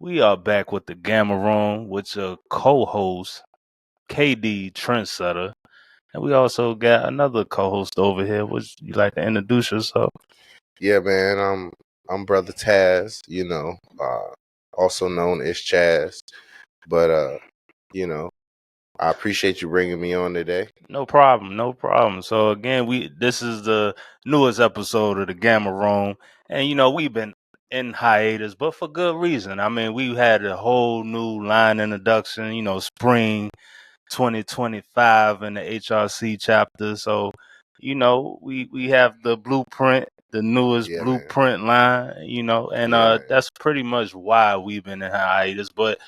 we are back with the Gamma Room with your co-host, KD Trendsetter. And we also got another co-host over here. Would you like to introduce yourself? Yeah, man. I'm Brother Taz, also known as Chaz. But I appreciate you bringing me on today. No problem. So again, this is the newest episode of the Gamma Room. And we've been in hiatus, but for good reason. I mean, we had a whole new line introduction, spring 2025 in the HRC chapter. So, we have the blueprint, the newest blueprint line, and that's pretty much why we've been in hiatus. But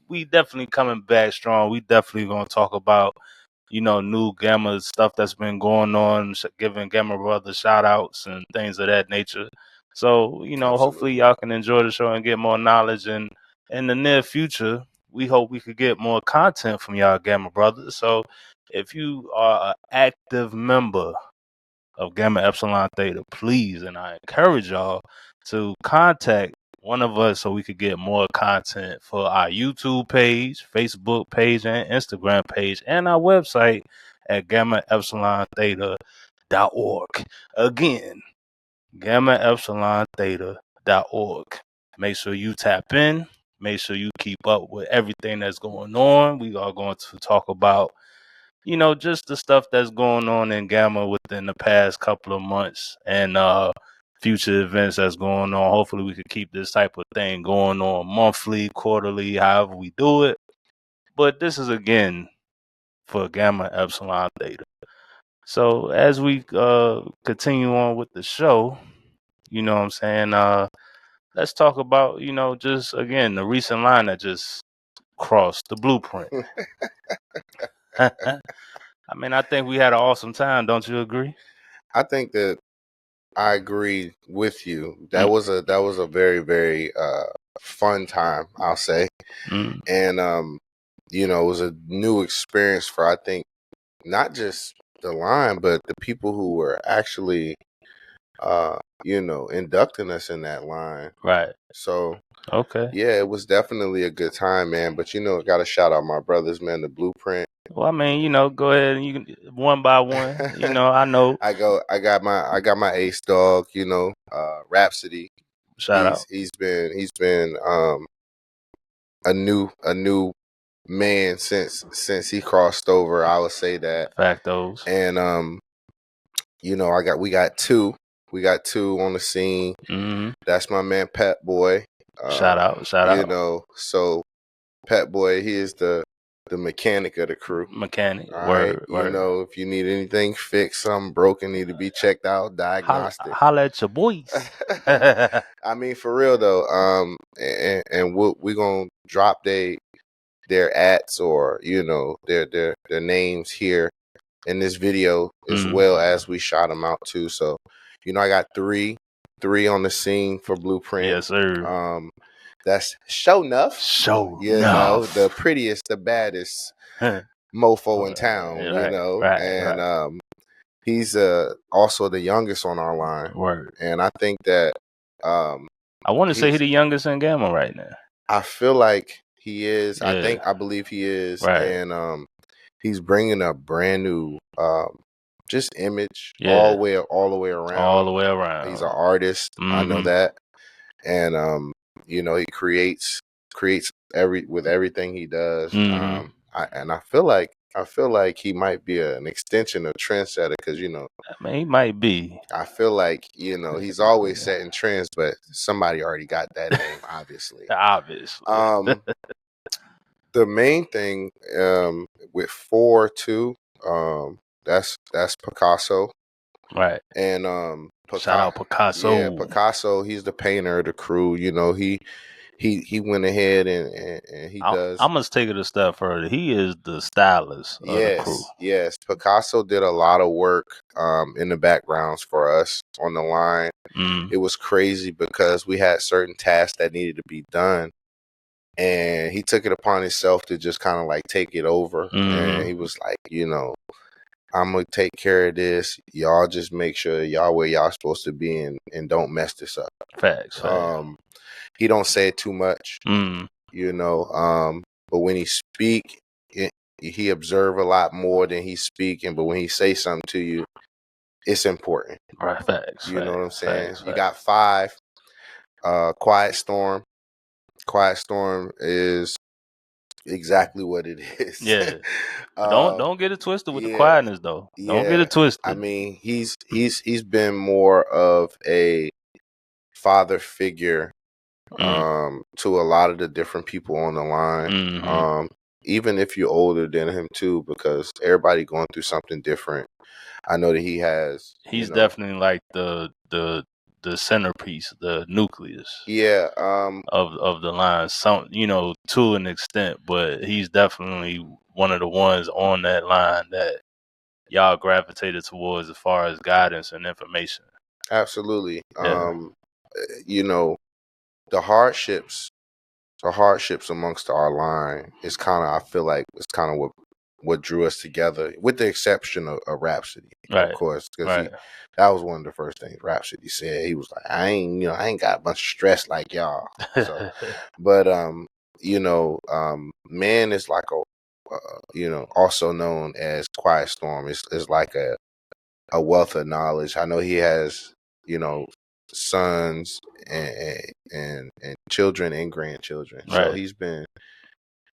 we definitely coming back strong. We definitely gonna talk about, new Gamma stuff that's been going on, giving Gamma Brothers shout outs and things of that nature. So, hopefully y'all can enjoy the show and get more knowledge. And in the near future, we hope we could get more content from y'all Gamma Brothers. So if you are an active member of Gamma Epsilon Theta, please, and I encourage y'all to contact one of us so we could get more content for our YouTube page, Facebook page, and Instagram page, and our website at gammaepsilontheta.org. Again, gammaepsilontheta.org. Make sure you tap in. Make sure you keep up with everything that's going on. We are going to talk about, just the stuff that's going on in Gamma within the past couple of months and future events that's going on. Hopefully we can keep this type of thing going on monthly, quarterly, however we do it. But this is again for Gamma Epsilon Theta. So as we continue on with the show, you know what I'm saying? Let's talk about, just again, the recent line that just crossed the blueprint. I mean, I think we had an awesome time. Don't you agree? I think that I agree with you. That was a very, very fun time, I'll say. And it was a new experience for, I think, not just the line, but the people who were actually inducting us in that line. Right. So, okay. Yeah, it was definitely a good time, man. But, got to shout out my brothers, man, the blueprint. Well, I mean, go ahead and you can one by one. I know. I got my ace dog, Rhapsody. Shout out. He's been a new man since he crossed over. I would say that. Factos. And we got two on the scene. Mm-hmm. That's my man Pet Boy. Shout out. So Pet Boy, he is the mechanic of the crew. Mechanic. Word. If you need anything fixed, something broken, need to be checked out, diagnostic. Holla at your boys. I mean, for real though. And we're gonna drop their ats or their names here in this video as well as we shot them out too. So I got three on the scene for Blueprint. Yes, sir. That's show enough. The prettiest, the baddest mofo in town. Right. He's also the youngest on our line. Word. And I think that I want to say he's the youngest in Gamma right now. I feel like he is. Yeah. I believe he is. Right. And he's bringing a brand new just image all the way around. All the way around. He's an artist. Mm-hmm. I know that. And he creates with everything he does. Mm-hmm. I feel like he might be an extension of Trendsetter because I mean, he might be. I feel like he's always setting trends, but somebody already got that name, obviously. The main thing with 4-2, that's Picasso, right? And shout out Picasso. Yeah, Picasso. He's the painter of the crew. He went ahead and he does. I must take it a step further. He is the stylist of the crew. Yes, Picasso did a lot of work in the backgrounds for us on the line. It was crazy because we had certain tasks that needed to be done. And he took it upon himself to just kind of like take it over. And he was like, I'm going to take care of this. Y'all just make sure y'all where y'all supposed to be and don't mess this up. Facts. he don't say it too much, you know. But when he speak, he observe a lot more than he's speaking. But when he say something to you, it's important. Right, facts. You know what I'm saying? Facts. You got 5. Quiet Storm. Quiet Storm is exactly what it is. Yeah. Don't get it twisted with the yeah, quietness though. Don't get it twisted. I mean, he's been more of a father figure to a lot of the different people on the line. Even if you're older than him too, because everybody going through something different. I know that he has. He's definitely like the centerpiece, the nucleus. Yeah. Of the line, some to an extent, but he's definitely one of the ones on that line that y'all gravitated towards as far as guidance and information. Absolutely. Yeah. You know, the hardships amongst our line is kind of, I feel like it's kind of what drew us together, with the exception of Rhapsody, of course, because that was one of the first things Rhapsody said. He was like, I ain't got a bunch of stress like y'all. So, but Man is like also known as Quiet Storm. Is like a wealth of knowledge. I know he has sons and children and grandchildren. Right. So he's been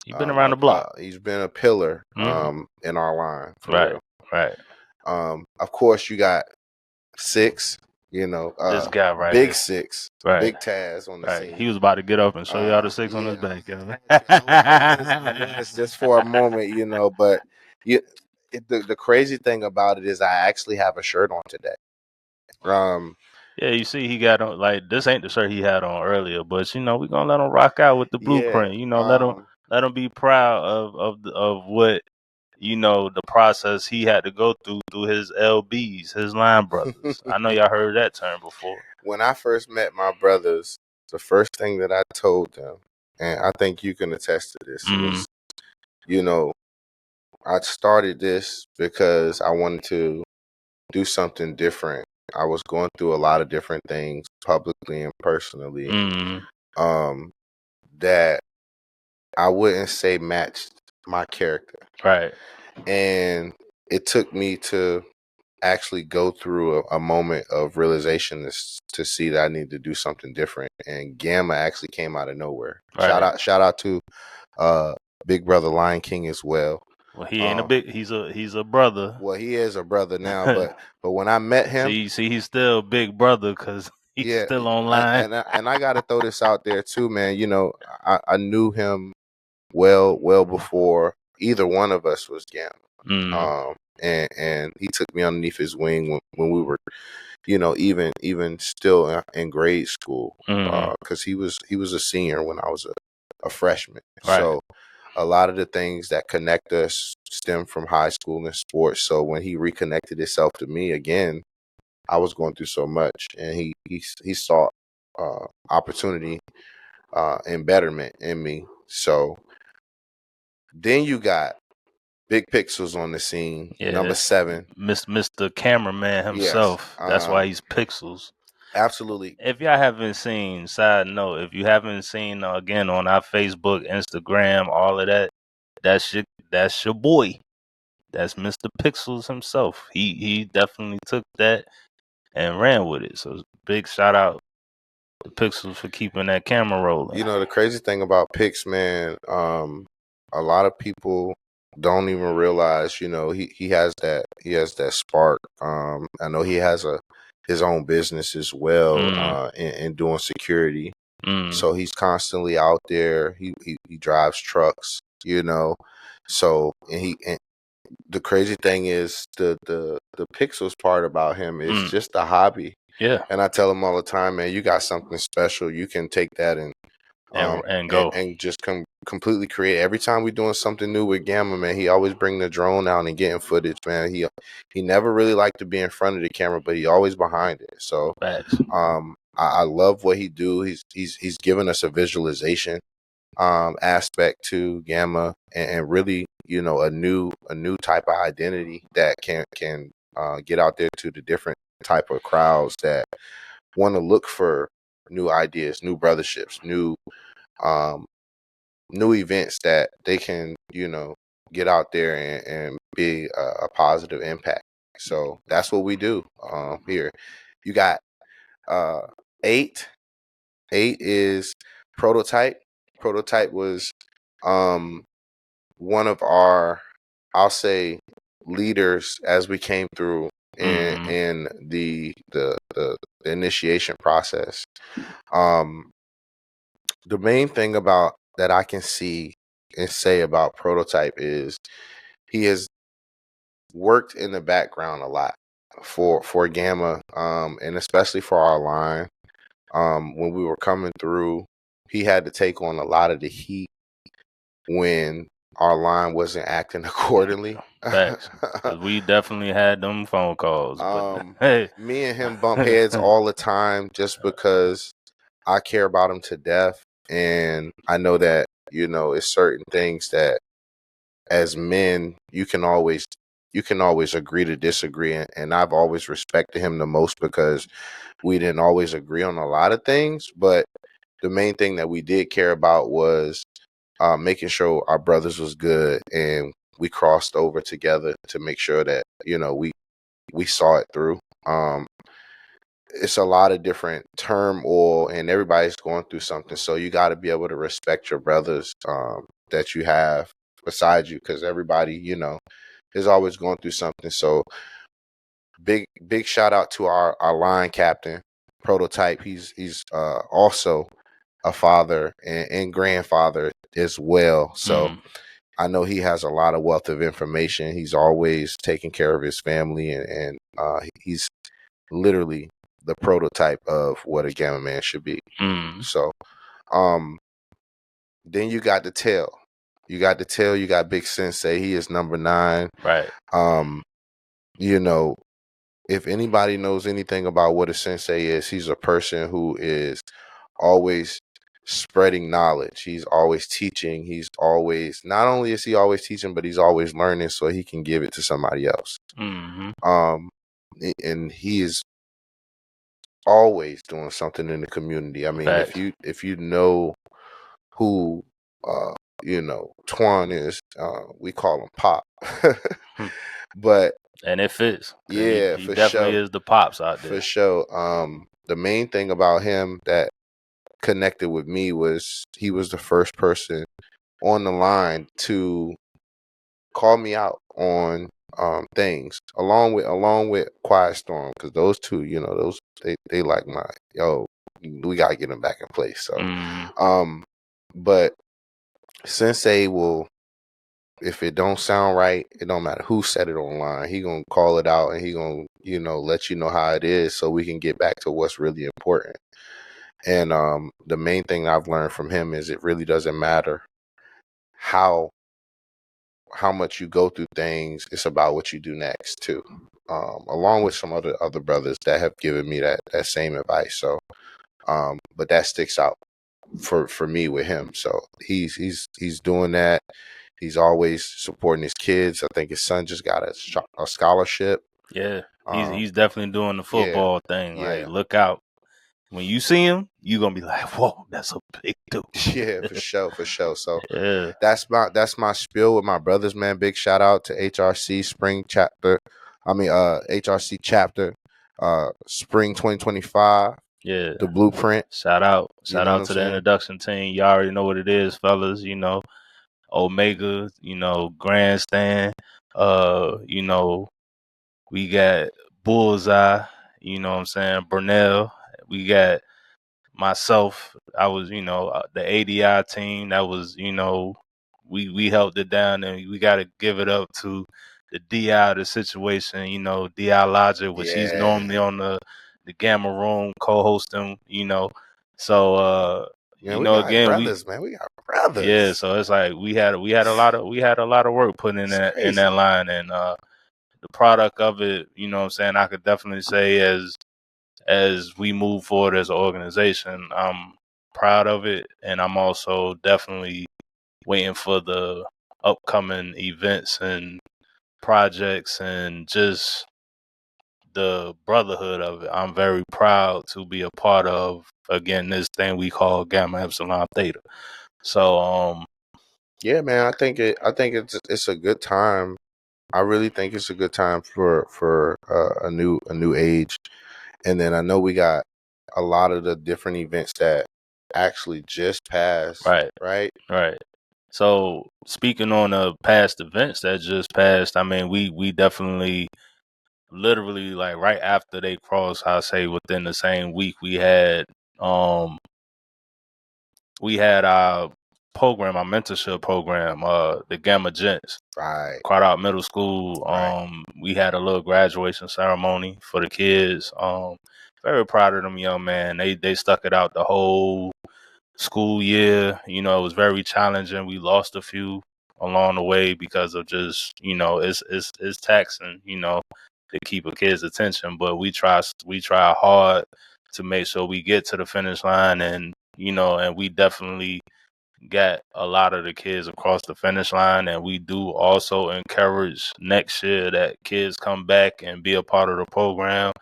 around the block. He's been a pillar in our line for real. Right. Of course, you got 6. This guy right Big here. 6, right. Big Chaz on the scene. He was about to get up and show y'all the 6 on his back. It's just for a moment, But the crazy thing about it is, I actually have a shirt on today. Yeah, you see, he got on, like, this ain't the shirt he had on earlier, but we're gonna let him rock out with the blueprint. Let him be proud of what the process he had to go through his LBs, his line brothers. I know y'all heard that term before. When I first met my brothers, the first thing that I told them, and I think you can attest to this, was, I started this because I wanted to do something different. I was going through a lot of different things, publicly and personally, that I wouldn't say matched my character. Right. And it took me to actually go through a moment of realization to see that I need to do something different. And Gamma actually came out of nowhere. Right. Shout out to Big Brother Lion King as well. Well, he ain't he's a brother. Well, he is a brother now, but when I met him, see, he's still a big brother because he's still online. And I got to throw this out there too, man. I knew him well before either one of us was Gamma. And he took me underneath his wing when we were, even still in grade school, because he was a senior when I was a freshman. Right. So a lot of the things that connect us stem from high school and sports. So when he reconnected himself to me again, I was going through so much, and he saw opportunity and betterment in me. So then you got Big Pixels on the scene, number 7. Mr. Cameraman himself. Yes. That's why he's Pixels. Absolutely. If y'all haven't seen, side note, if you haven't seen, again, on our Facebook, Instagram, all of that, that's your boy. That's Mr. Pixels himself. He definitely took that and ran with it. So big shout out to Pixels for keeping that camera rolling. The crazy thing about Pix, man, a lot of people don't even realize, he has that spark. I know he has his own business as well, in doing security. So he's constantly out there. He drives trucks, So and the crazy thing is the Pixels part about him is just a hobby. Yeah. And I tell him all the time, man, you got something special. You can take that and go and just completely create. Every time we're doing something new with Gamma, man, he always bring the drone out and getting footage, man. He never really liked to be in front of the camera, but he always behind it. So I love what he do. He's given us a visualization aspect to Gamma, and really, a new type of identity that can get out there to the different type of crowds that want to look for new ideas, new brotherships, new events that they can, get out there and be a positive impact. So that's what we do here. You got 8. 8 is Prototype. Prototype was one of our, I'll say, leaders as we came through in the initiation process. The main thing about that I can see and say about Prototype is he has worked in the background a lot for Gamma, and especially for our line. When we were coming through, he had to take on a lot of the heat when our line wasn't acting accordingly. Facts. 'Cause we definitely had them phone calls. But hey, me and him bump heads all the time just because I care about him to death, and I know that it's certain things that as men you can always agree to disagree, and I've always respected him the most because we didn't always agree on a lot of things, but the main thing that we did care about was making sure our brothers was good, and we crossed over together to make sure that we saw it through. It's a lot of different turmoil, and everybody's going through something, so you got to be able to respect your brothers that you have beside you, because everybody is always going through something. So big shout out to our line captain, Prototype. He's also a father and grandfather as well. So I know he has a lot of wealth of information. He's always taking care of his family, and he's literally the prototype of what a Gamma man should be. So then you got the tail. You got Big Sensei. He is number 9. Right. If anybody knows anything about what a sensei is, he's a person who is always spreading knowledge. He's always teaching. He's always, not only is he always teaching, but he's always learning so he can give it to somebody else. And he is always doing something in the community. I mean, Facts. if you know who Twone is, we call him Pop. But and it fits. Yeah, he for definitely sure. is the pops out there. For sure. The main thing about him that connected with me was he was the first person on the line to call me out on things, along with Quiet Storm, because those two, those they like we gotta get them back in place. So, but Sensei will, if it don't sound right, it don't matter who said it online. He gonna call it out, and he gonna let you know how it is, so we can get back to what's really important. And the main thing I've learned from him is it really doesn't matter how much you go through things. It's about what you do next too. Along with some other brothers that have given me that same advice. So, but that sticks out for me with him. So he's doing that. He's always supporting his kids. I think his son just got a scholarship. Yeah, he's definitely doing the football thing. Yeah. Like, look out. When you see him, you're going to be like, whoa, that's a big dude. Yeah, for sure. So yeah, that's my spiel with my brothers, man. Big shout out to HRC Spring Chapter. HRC Chapter, Spring 2025. Yeah. The blueprint. Shout out to the introduction team. Y'all already know what it is, fellas. Omega, Grandstand. We got Bullseye, you know what I'm saying? Burnell. We got myself. I was, the ADI team. That was, we helped it down, and we got to give it up to the DI of the situation, DI Logic, which he's normally on the Gamma Room co-hosting, So, again, brothers, man. We got brothers. Yeah, so it's like we had a lot of work put in that line, and the product of it, you know what I'm saying, I could definitely say as we move forward as an organization, I'm proud of it, and I'm also definitely waiting for the upcoming events and projects and just the brotherhood of it. I'm very proud to be a part of, again, this thing we call Gamma Epsilon Theta. So yeah, man, I think it's a good time. I really think it's a good time for a new age. And then I know we got a lot of the different events that actually just passed, right? Right. So speaking on the past events that just passed, I mean, we definitely, literally, like right after they crossed, I say within the same week, we had our program, our mentorship program, the Gamma Gents. Right. Out Middle School. We had a little graduation ceremony for the kids. Very proud of them young man. They stuck it out the whole school year. You know, it was very challenging. We lost a few along the way because of just, you know, it's taxing, you know, to keep a kid's attention. But we try hard to make sure we get to the finish line, and you know, and we definitely got a lot of the kids across the finish line. And we do also encourage next year that kids come back and be a part of the program.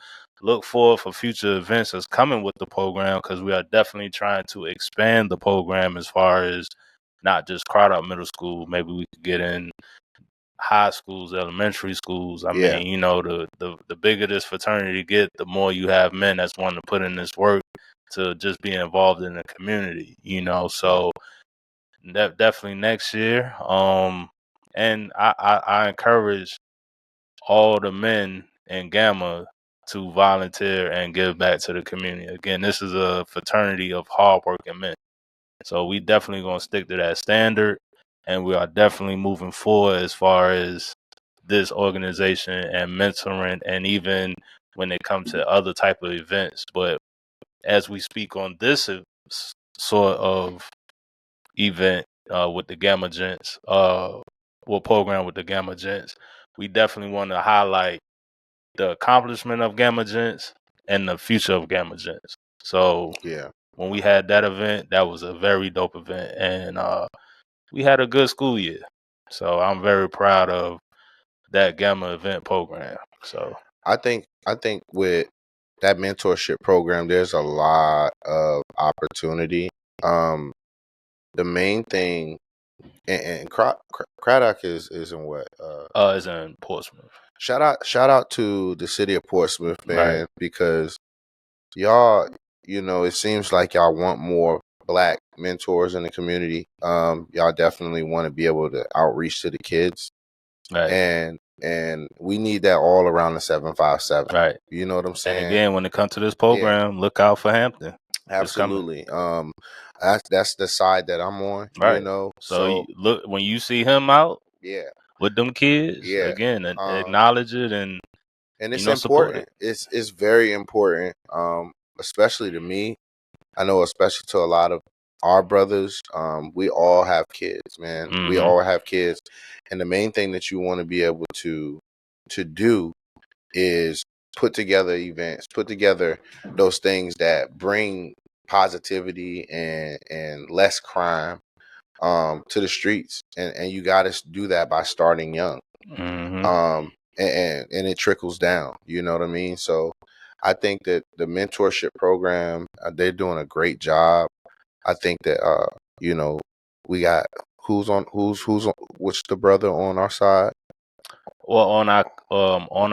Look forward for future events that's coming with the program, because we are definitely trying to expand the program as far as not just Crowd Middle School. Maybe we could get in high schools, elementary schools. I mean, you know, the bigger this fraternity get, the more you have men that's wanting to put in this work to just be involved in the community, you know. So definitely next year. And I encourage all the men in Gamma to volunteer and give back to the community. Again, this is a fraternity of hardworking men. So we definitely gonna stick to that standard, and we are definitely moving forward as far as this organization and mentoring, and even when it comes to other type of events. But as we speak on this sort of event with the Gamma Gents, program with the Gamma Gents, we definitely want to highlight the accomplishment of Gamma Gents and the future of Gamma Gents. So when we had that event, that was a very dope event, and we had a good school year. So I'm very proud of that Gamma event program. So I think with that mentorship program, there's a lot of opportunity. The main thing, and Craddock is in what? Is in Portsmouth. Shout out to the city of Portsmouth, man, because y'all, you know, it seems like y'all want more Black mentors in the community. Y'all definitely want to be able to outreach to the kids, and we need that all around the 757. Right. You know what I'm saying? And again, when it comes to this program, look out for Hampton. Absolutely. That's the side that I'm on. Right. You know. So look, when you see him out, with them kids, Yeah. again, acknowledge it, and it's important. Support it. It's very important. Especially to me. I know, especially to a lot of our brothers. We all have kids, man. Mm-hmm. We all have kids, and the main thing that you want to be able to do is put together events, put together those things that bring positivity and less crime to the streets, and you got to do that by starting young. Mm-hmm. And it trickles down, you know what I mean? So I think that the mentorship program, they're doing a great job. I think that you know, we got who's which the brother on our side? Well, on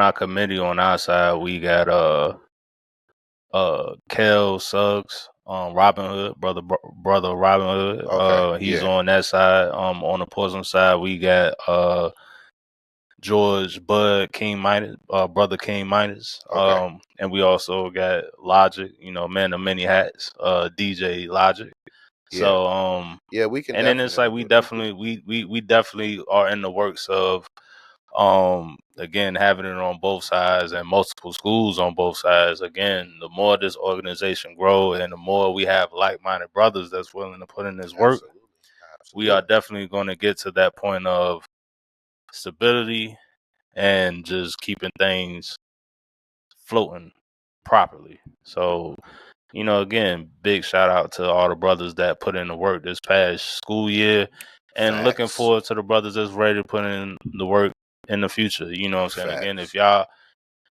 our committee on our side, we got Kel Suggs, Robin Hood, brother Robin Hood. Okay, he's on that side. On the Portsmouth side, we got George Bud King Minus, brother King Minus. Okay. And we also got Logic, you know, man of many hats, DJ Logic. So we can. And then it's like we definitely are in the works of again having it on both sides and multiple schools on both sides. Again, the more this organization grow and the more we have like-minded brothers that's willing to put in this work, we are definitely going to get to that point of stability and just keeping things floating properly. So, you know, again, big shout out to all the brothers that put in the work this past school year, and looking forward to the brothers that's ready to put in the work in the future. You know what I'm saying? Again, if y'all,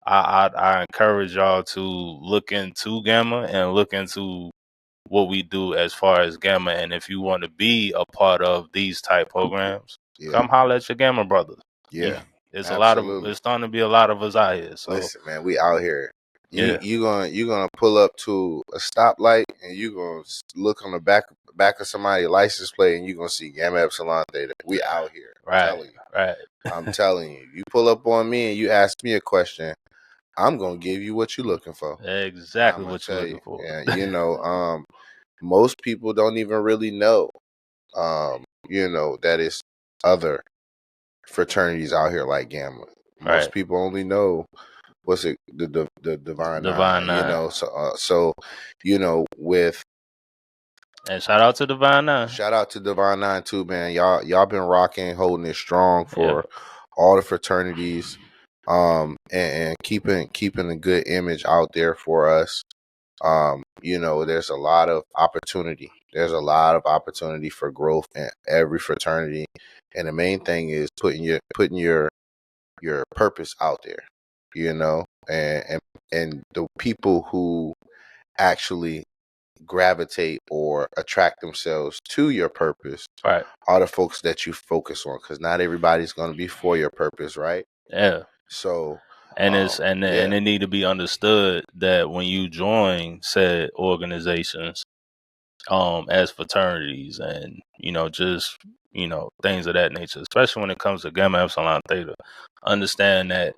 I encourage y'all to look into Gamma and look into what we do as far as Gamma. And if you want to be a part of these type programs, come holler at your Gamma brothers. Yeah. It's absolutely. it's starting to be a lot of us out here. So listen, man, we out here. You gonna pull up to a stoplight and you gonna look on the back of somebody's license plate and you gonna see Gamma Epsilon Theta. We out here. I'm telling you. You pull up on me and you ask me a question, I'm gonna give you what you're looking for. Exactly what you're looking for. And you know, most people don't even really know, you know, that it's other fraternities out here like Gamma. Most people only know what's it the Divine Nine, you know. So you know, with and shout out to Divine Nine. Shout out to Divine Nine too, man. Y'all been rocking, holding it strong for all the fraternities, and keeping a good image out there for us. You know, there's a lot of opportunity. There's a lot of opportunity for growth in every fraternity, and the main thing is putting your purpose out there. You know, and the people who actually gravitate or attract themselves to your purpose are the folks that you focus on, because not everybody's going to be for your purpose, right? So and and it need to be understood that when you join said organizations, as fraternities and just things of that nature, especially when it comes to Gamma Epsilon Theta, understand that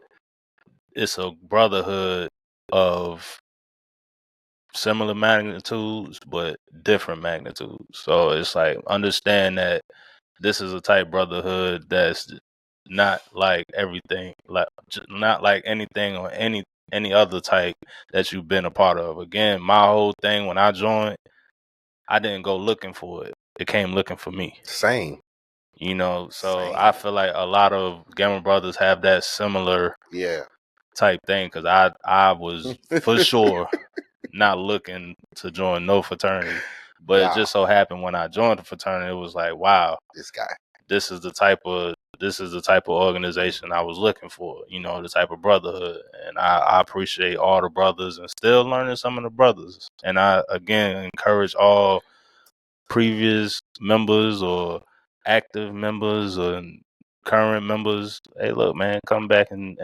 it's a brotherhood of similar magnitudes but different magnitudes. So it's like, understand that this is a type brotherhood that's not like everything, not like anything or any other type that you've been a part of. Again, my whole thing when I joined, I didn't go looking for it. It came looking for me. Same. You know, so I feel like a lot of Gamma brothers have that similar type thing, because I was for sure not looking to join no fraternity, but it just so happened when I joined the fraternity, it was like, wow, this is the type of organization I was looking for, the type of brotherhood. And I appreciate all the brothers and still learning some of the brothers. And I, again, encourage all previous members or active members or current members, hey, look, man, come back and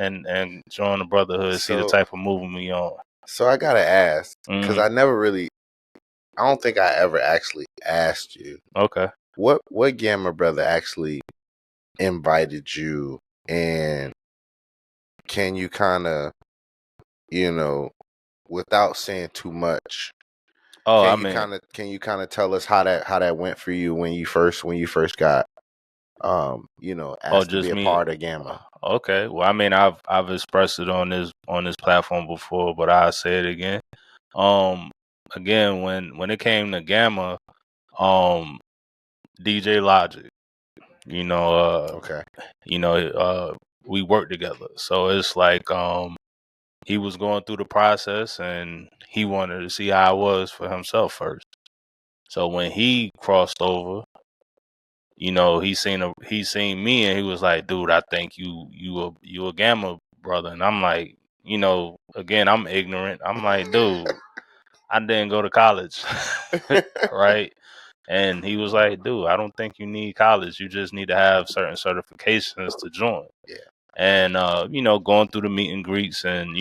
join the brotherhood, see the type of movement we on. So I gotta ask, because I don't think I ever actually asked you. Okay. What Gamma brother actually invited you, and can you kind of, without saying too much, can you kind of tell us how that went for you when you first got asked to be a part of Gamma? Okay. Well, I mean, I've expressed it on this platform before, but I'll say it again. Again, when it came to Gamma, DJ Logic, we worked together. So it's like, he was going through the process and he wanted to see how I was for himself first. So when he crossed over, he seen me and he was like, dude, I think you a Gamma brother. And I'm like, again, I'm ignorant. I'm like, dude, I didn't go to college. Right. And he was like, dude, I don't think you need college. You just need to have certain certifications to join. And, going through the meet and greets and,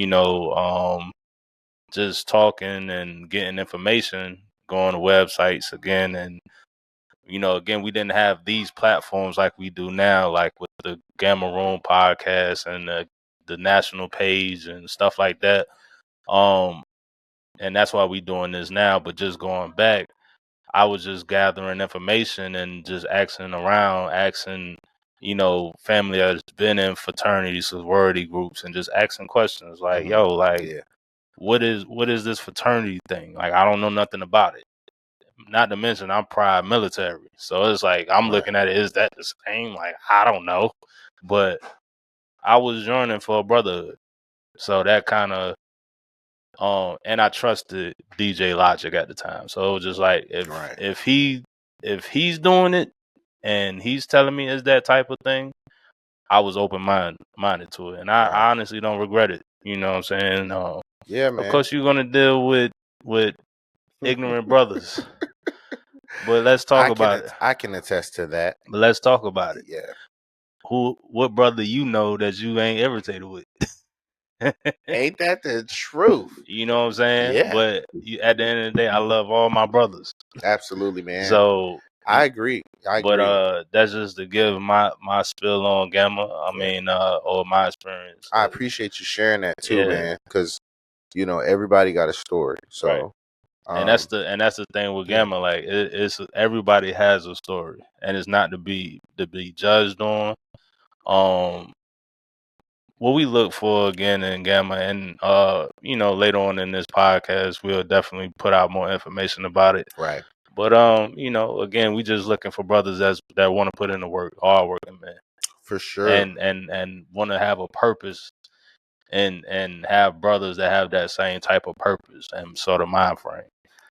just talking and getting information, going to websites again. And, again, we didn't have these platforms like we do now, like with the Gamma Room podcast and the national page and stuff like that. And that's why we doing this now. But just going back, I was just gathering information and just asking, family that's been in fraternities, sorority groups, and just asking questions like, yo, like, what is this fraternity thing? Like, I don't know nothing about it. Not to mention, I'm prior military. So it's like, I'm looking at it, is that the same? Like, I don't know. But I was joining for a brotherhood. So that kind of, and I trusted DJ Logic at the time. So it was just like, if he's doing it and he's telling me it's that type of thing, I was open minded to it. And I honestly don't regret it. You know what I'm saying? Yeah, man. Of course, you're gonna deal with ignorant brothers, but let's talk about it. I can attest to that. But let's talk about it. Yeah. What brother you know that you ain't irritated with? Ain't that the truth? You know what I'm saying? Yeah. But at the end of the day, I love all my brothers. Absolutely, man. So I agree. But that's just to give my spill on Gamma. I mean, or my experience. I appreciate you sharing that too, man. Because everybody got a story. So, right. And that's the thing with Gamma. Like it's everybody has a story, and it's not to be judged on. What we look for again in Gamma, and later on in this podcast, we'll definitely put out more information about it. Right. But again, we just looking for brothers that want to put in the work, hard working, man. For sure. And want to have a purpose, and have brothers that have that same type of purpose and sort of mind frame.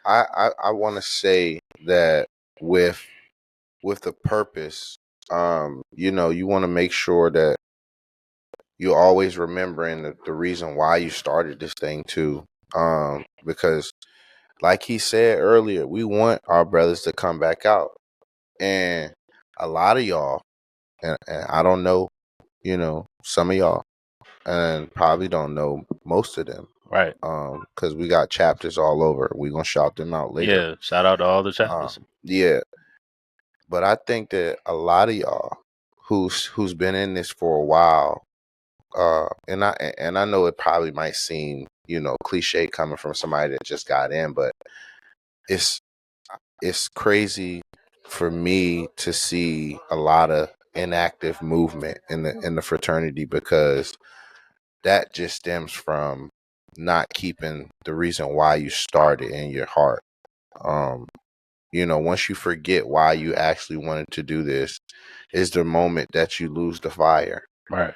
I want to say that with the purpose, you want to make sure that you're always remembering the reason why you started this thing too. Because like he said earlier, we want our brothers to come back out. And a lot of y'all, and I don't know, some of y'all, and probably don't know most of them. Right. Because we got chapters all over. We're going to shout them out later. Yeah, shout out to all the chapters. Yeah. But I think that a lot of y'all who's been in this for a while, and I know it probably might seem, cliche coming from somebody that just got in, but it's crazy for me to see a lot of inactive movement in the fraternity, because that just stems from not keeping the reason why you started in your heart. Once you forget why you actually wanted to do this, is the moment that you lose the fire. Right.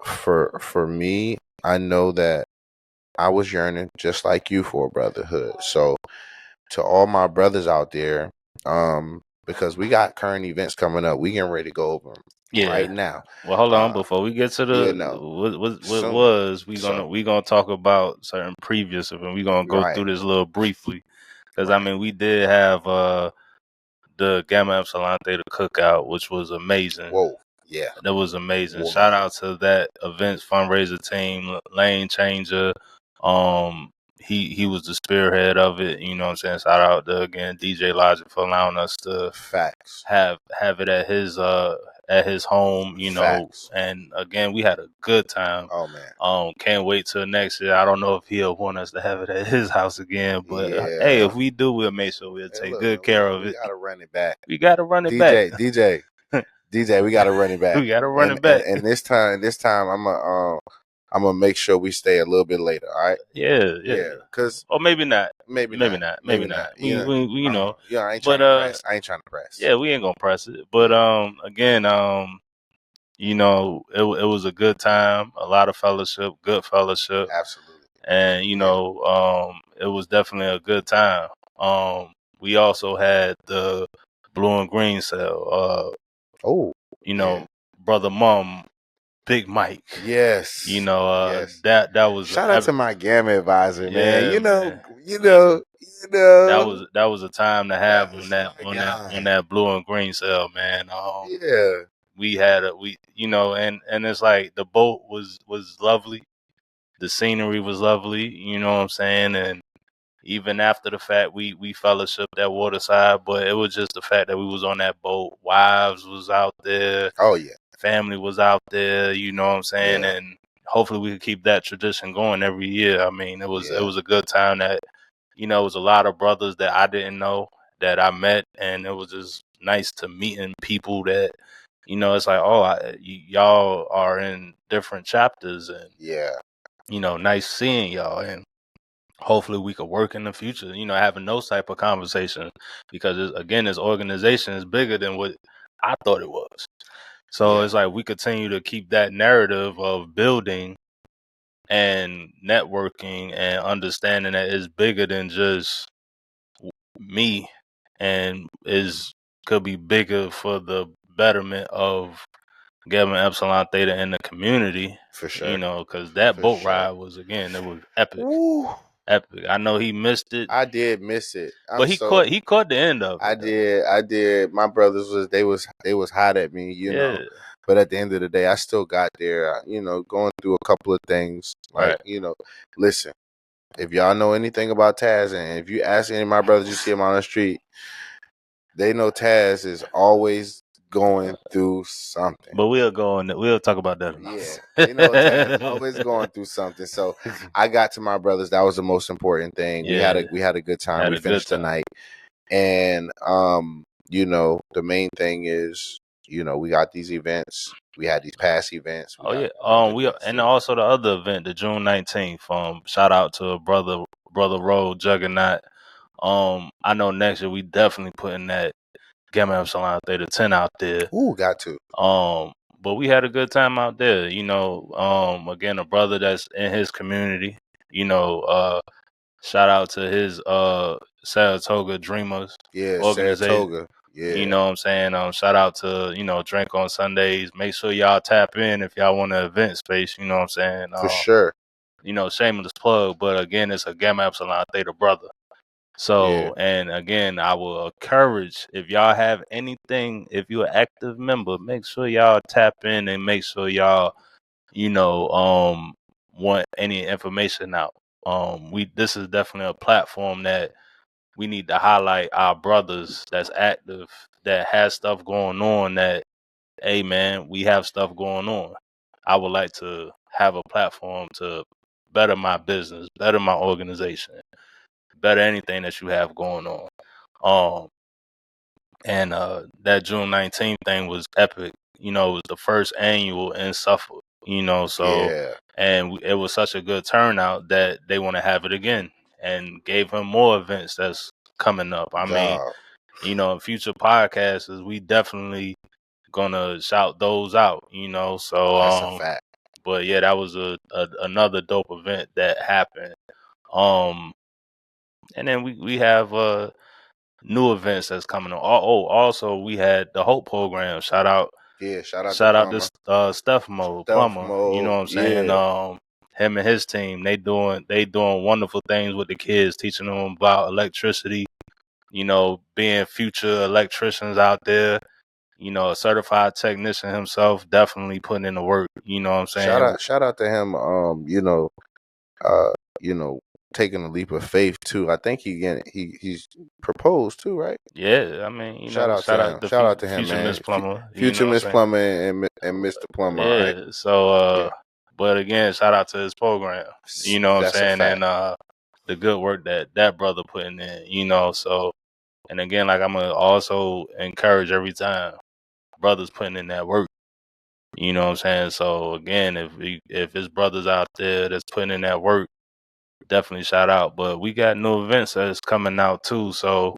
For me, I know that I was yearning just like you for brotherhood. So to all my brothers out there, because we got current events coming up, we getting ready to go over them right now. Well, hold on, before we get to the we gonna talk about certain previous events. We gonna go through this a little briefly, because I mean we did have the Gamma Epsilon Theta Cookout, which was amazing. Whoa. Yeah. That was amazing. Whoa. Shout out to that events fundraiser team, Lane Changer. He was the spearhead of it. You know what I'm saying? Shout out to again DJ Logic for allowing us to have it at his home, and again we had a good time. Oh man. Can't wait till next year. I don't know if he'll want us to have it at his house again, but hey, if we do, we'll make sure we'll take good care of it. We gotta run it back. We gotta run it back. DJ, we gotta run it back. We gotta run it back. And this time I'm gonna make sure we stay a little bit later. All right. Yeah. Cause or maybe not. Maybe not. We know. Yeah, I ain't trying to press. I ain't trying to press. Yeah, we ain't gonna press it. But again, it was a good time, a lot of fellowship, good fellowship. Absolutely. And it was definitely a good time. We also had the blue and green cell. Brother Mum, Big Mike. Yes. Yes. That was shout out to my Gamma advisor, man. Man. That was a time to have on that blue and green cell, man. We had and it's like the boat was lovely. The scenery was lovely, you know what I'm saying? And even after the fact, we fellowshipped that waterside, but it was just the fact that we was on that boat. Wives was out there. Oh yeah. Family was out there, you know what I'm saying? Yeah. And hopefully we could keep that tradition going every year. I mean, it was a good time that, it was a lot of brothers that I didn't know that I met, and it was just nice to meeting people that, it's like, y'all are in different chapters, and nice seeing y'all, and hopefully we could work in the future, having those type of conversations, because this organization is bigger than what I thought it was. So it's like we continue to keep that narrative of building and networking and understanding that it's bigger than just me, and could be bigger for the betterment of Gamma Epsilon Theta in the community. For sure. You know, because that For boat sure. ride was, again, it was epic. Woo. Epic. I know he missed it. I did miss it. But he caught the end of it. I did. My brothers was hot at me, you know. But at the end of the day, I still got there. You know, going through a couple of things. Like, you know, listen, if y'all know anything about Chaz, and if you ask any of my brothers, you see him on the street, they know Chaz is always going through something. But we'll talk about that. Yeah, they know Chaz is always going through something. So I got to my brothers. That was the most important thing. Yeah. We had a good time. We finished the night. And you know, the main thing is, you know, we got these events. We had these past events. And also the other event, the June 19th. Shout out to brother Road Juggernaut. I know next year we definitely putting that Gamma Epsilon Theta 10 out there. Ooh, got to. But we had a good time out there. You know, again, a brother that's in his community. You know, shout out to his Saratoga Dreamers organization. Saratoga. Yeah. You know what I'm saying? Shout out to, you know, Drink on Sundays. Make sure y'all tap in if y'all want an event space, you know what I'm saying? For sure. You know, shameless plug, but again, it's a Gamma Epsilon Theta brother. So, and again, I will encourage, if y'all have anything, if you're an active member, make sure y'all tap in and make sure y'all, you know, want any information out. This is definitely a platform that we need to highlight our brothers that's active, that has stuff going on, that, hey man, we have stuff going on. I would like to have a platform to better my business, better my organization, better anything that you have going on. And that June 19th thing was epic. You know, it was the first annual in Suffolk, you know, so, and it was such a good turnout that they want to have it again, and gave him more events that's coming up. I mean, you know, in future podcasts, we definitely gonna shout those out, you know, so, that's a fact. But yeah, that was another dope event that happened. And then we have new events that's coming on. Also we had the Hope program. Shout out to Steph Mode, Plummer. You know what I'm saying? Him and his team, they doing wonderful things with the kids, teaching them about electricity, you know, being future electricians out there. You know, a certified technician himself, definitely putting in the work. You know what I'm saying? Shout out to him. You know, taking a leap of faith too. I think he's proposed too, right? Yeah, I mean, you shout know, out to him, future man. Miss Plummer, Future Miss Plummer and Mr. Plummer. Yeah. Right? So, but again, shout out to his program. You know what I'm saying? And the good work that brother putting in. You know, so, and again, like, I'm gonna also encourage every time brothers putting in that work. You know what I'm saying? So again, if his brothers out there that's putting in that work, definitely shout out. But we got new events that's coming out too. So,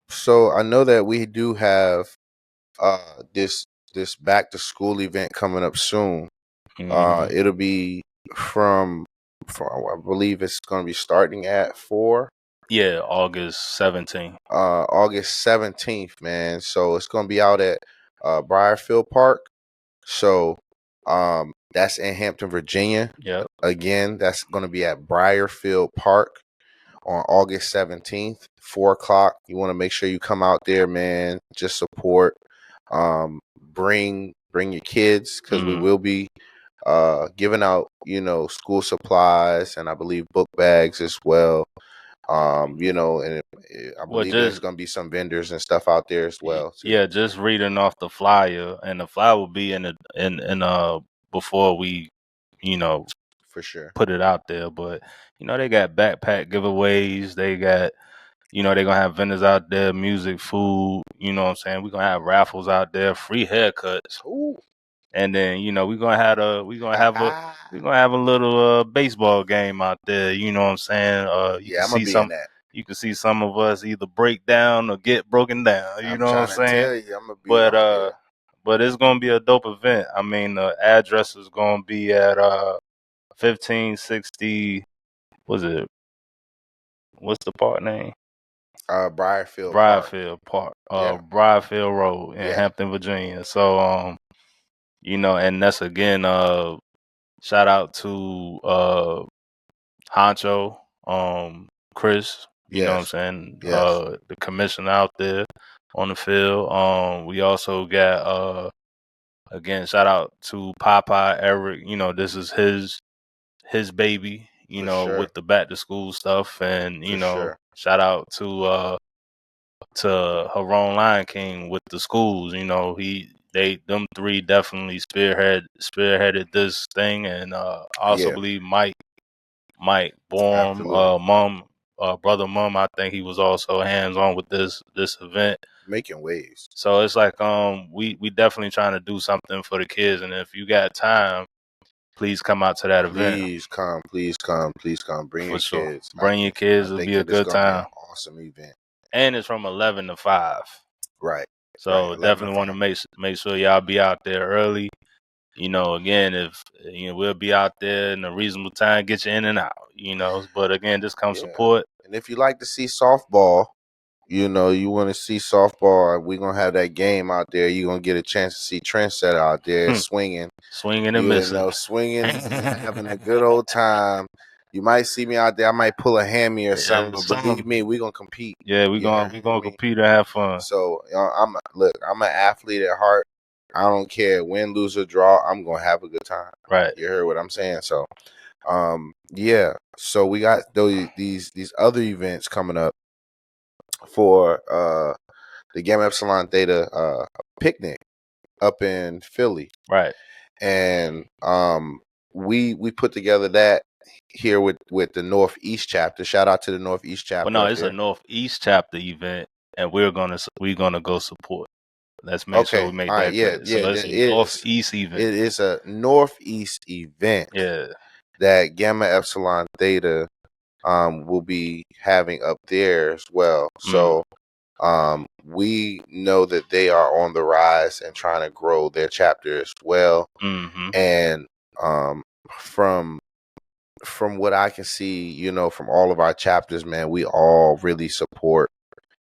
so I know that we do have this back to school event coming up soon. It'll be from I believe it's going to be starting at 4. Yeah, August 17th. August 17th, man. So it's going to be out at Briarfield Park. So that's in Hampton, Virginia. Yeah. Again, that's going to be at Briarfield Park on August 17th, 4 o'clock. You want to make sure you come out there, man. Just support. Bring your kids, because we will be giving out, you know, school supplies, and I believe book bags as well. You know, and I believe there's going to be some vendors and stuff out there as well too. Yeah, just reading off the flyer, and the flyer will be in before we, you know, for sure, put it out there. But you know, they got backpack giveaways. They got, you know, they're gonna have vendors out there, music, food. You know what I'm saying? We're gonna have raffles out there, free haircuts. Ooh. And then, you know, we're gonna have a little baseball game out there. You know what I'm saying? I'm gonna be in that. You can see some of us either break down or get broken down. You know what I'm saying? Tell you, I'm gonna be but it's gonna be a dope event. I mean, the address is gonna be at 1560. What's the park name? Briarfield Park, Yeah. Briarfield Road in Yeah. Hampton, Virginia. So, you know, and that's again, shout out to Honcho, Chris. You know what I'm Yes. saying? Yes. The commissioner out there on the field. We also got again, shout out to Popeye Eric. You know, this is his baby, you For know, sure. with the back to school stuff, and you For know, sure. shout out to Haron Lion King with the schools. You know, them three definitely spearheaded this thing, and I also Yeah. believe Mike Borm, Absolutely. brother Mum, I think he was also hands on with this event. Making waves. So it's like we definitely trying to do something for the kids, and if you got time, please come out to that event. Please come. Please come. Please come. Bring For your sure. kids. Bring your kids, I it'll think be a that it's good gonna be an time. awesome event. And it's from 11 to 5. Right. So 11 to definitely want to 5. make sure y'all be out there early. You know, again, if you know, we'll be out there in a reasonable time, get you in and out. You know, but again, just come support. And if you like to see softball, you know, you want to see softball, we're going to have that game out there. You're going to get a chance to see Trendsetter out there swinging. Swinging and missing. You know, swinging, having a good old time. You might see me out there. I might pull a hammy or something, but believe me, we're going to compete. Yeah, we're going to compete and have fun. So, I'm an athlete at heart. I don't care win, lose, or draw. I'm going to have a good time. Right. You heard what I'm saying? So, yeah. So we got these other events coming up for the Gamma Epsilon Theta picnic up in Philly. Right. And we put together that here with the Northeast chapter. Shout out to the Northeast chapter. Well, no, it's a Northeast chapter event, and we're gonna go support. Let's make sure we make that clear. So it's a Northeast event. It is a Northeast event. Yeah. That Gamma Epsilon Theta will be having up there as well. So we know that they are on the rise and trying to grow their chapter as well. And from what I can see, you know, from all of our chapters, man, we all really support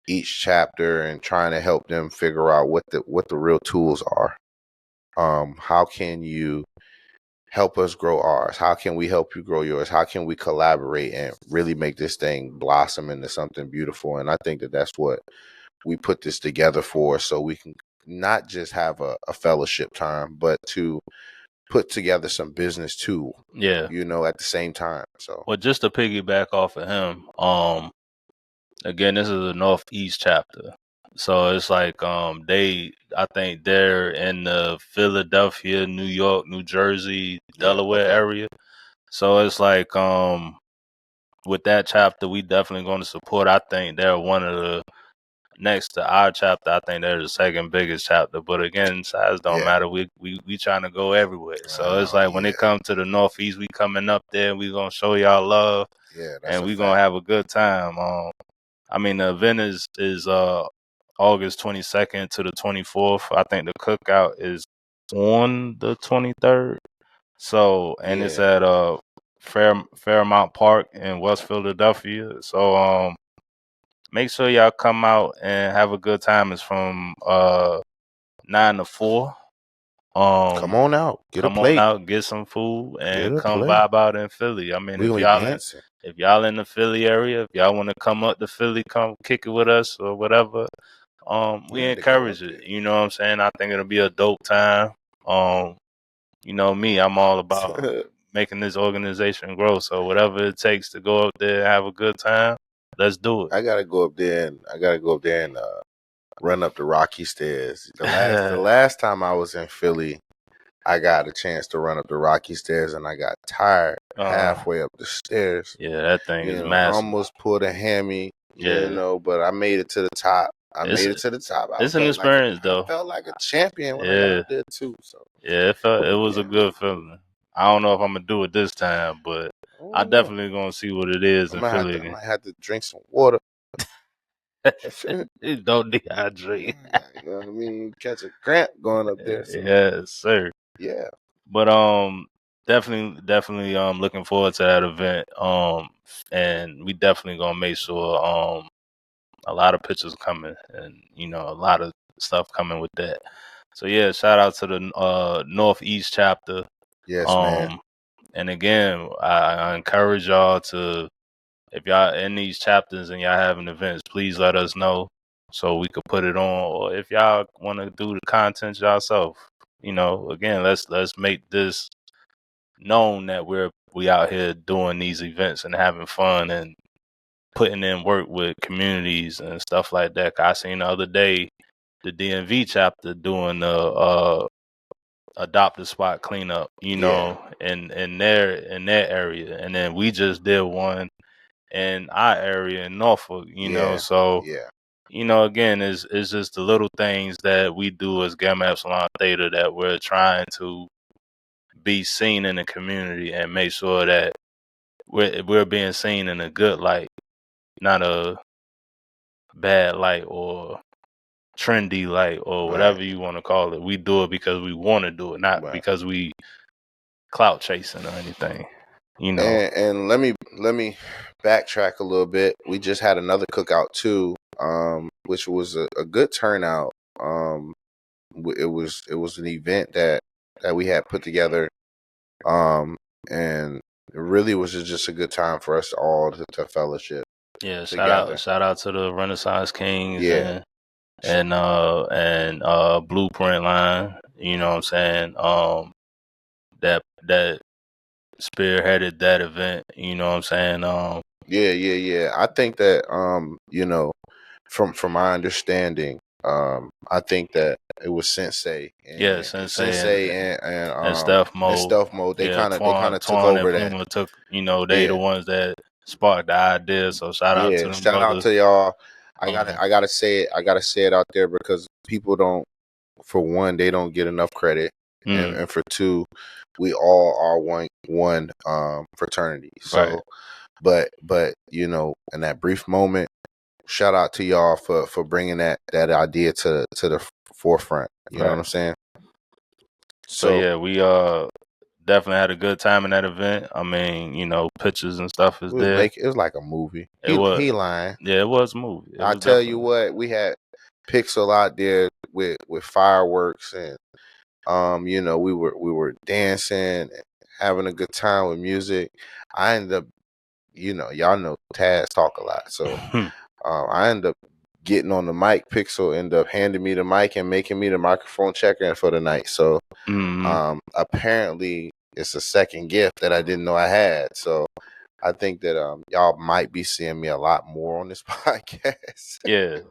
each chapter and trying to help them figure out what the real tools are. How can you help us grow ours? How can we help you grow yours? How can we collaborate and really make this thing blossom into something beautiful? And I think that that's what we put this together for, so we can not just have a fellowship time, but to put together some business too. Yeah. You know, at the same time. So, well, just to piggyback off of him, again, this is a Northeast chapter. So it's like I think they're in the Philadelphia, New York, New Jersey, Delaware area. So it's like with that chapter, we definitely going to support. I think they're one of the next to our chapter. I think they're the second biggest chapter. But again, size don't matter. We trying to go everywhere. So it's like when it comes to the Northeast, we coming up there. We gonna show y'all love. Yeah, and we gonna have a good time. I mean, the event is August 22nd to the 24th. I think the cookout is on the 23rd. So, and it's at Fairmount Park in West Philadelphia. So, make sure y'all come out and have a good time. It's from 9 to 4. Come on out, get a plate, get some food, and come vibe out in Philly. I mean, if y'all in the Philly area, if y'all want to come up to Philly, come kick it with us or whatever. We encourage it. You know what I'm saying? I think it'll be a dope time. You know me, I'm all about making this organization grow. So whatever it takes to go up there and have a good time, let's do it. I gotta go up there and run up the rocky stairs. The last time I was in Philly, I got a chance to run up the rocky stairs and I got tired halfway up the stairs. Yeah, that thing is massive. I almost pulled a hammy, you know, but I made it to the top. It's an experience, though. I felt like a champion when I got up there too. So it was a good feeling. I don't know if I'm gonna do it this time, but I definitely gonna see what it is in Philly again. I might have to drink some water. Don't dehydrate. You know what I mean? Catch a cramp going up there. So. Yes, sir. Yeah. But definitely looking forward to that event. And we definitely gonna make sure a lot of pictures coming, and you know, a lot of stuff coming with that. So yeah, shout out to the Northeast chapter. Yes, man. And again, I encourage y'all to, if y'all in these chapters and y'all having events, please let us know so we could put it on. Or if y'all want to do the content yourself, you know, again, let's make this known that we out here doing these events and having fun and putting in work with communities and stuff like that. I seen the other day the DMV chapter doing the adopt a spot cleanup, you know, in their area, and then we just did one in our area in Norfolk, you know. So you know, again, it's just the little things that we do as Gamma Epsilon Theta that we're trying to be seen in the community and make sure that we're being seen in a good light, not a bad light or trendy light or whatever you want to call it. We do it because we want to do it, not because we clout chasing or anything, you know. And let me backtrack a little bit. We just had another cookout too, which was a good turnout. It was an event that we had put together, and it really was just a good time for us all to fellowship. Yeah, shout out to the Renaissance Kings and Blueprint Line. You know what I'm saying? That spearheaded that event. You know what I'm saying? Yeah. I think that you know, from my understanding, I think that it was Sensei and Sensei and Stealth Mode. Stealth Mode. They kind of took Twone over and that. Plummer took, you know, they the ones that sparked the idea. So shout out to them shout brothers. out to y'all. I gotta say it out there because people don't, for one, they don't get enough credit, and for two, we all are one fraternity. So, but you know, in that brief moment, shout out to y'all for bringing that idea to the forefront. You know what I'm saying? So yeah, we definitely had a good time in that event. I mean, you know, pictures and stuff is there. It was like a movie. He lying. Yeah, it was a movie. I tell you what, we had Pixel out there with fireworks, and you know, we were dancing and having a good time with music. I ended up, you know, y'all know Chaz talk a lot, so I ended up getting on the mic. Pixel ended up handing me the mic and making me the microphone checker for the night. So apparently it's a second gift that I didn't know I had. So I think that y'all might be seeing me a lot more on this podcast. Yeah.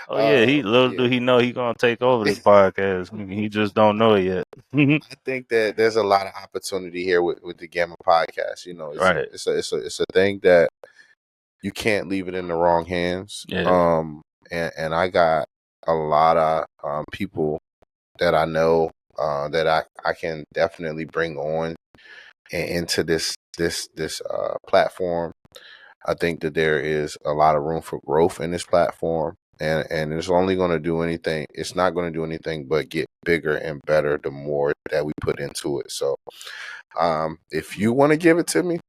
Oh yeah, do he know he gonna take over this podcast. He just don't know it yet. I think that there's a lot of opportunity here with the Gamma podcast. You know, it's a thing that you can't leave it in the wrong hands. Yeah. And I got a lot of people that I know that I can definitely bring on into this platform. I think that there is a lot of room for growth in this platform, and it's only going to do anything. It's not going to do anything but get bigger and better the more that we put into it. So, if you want to give it to me,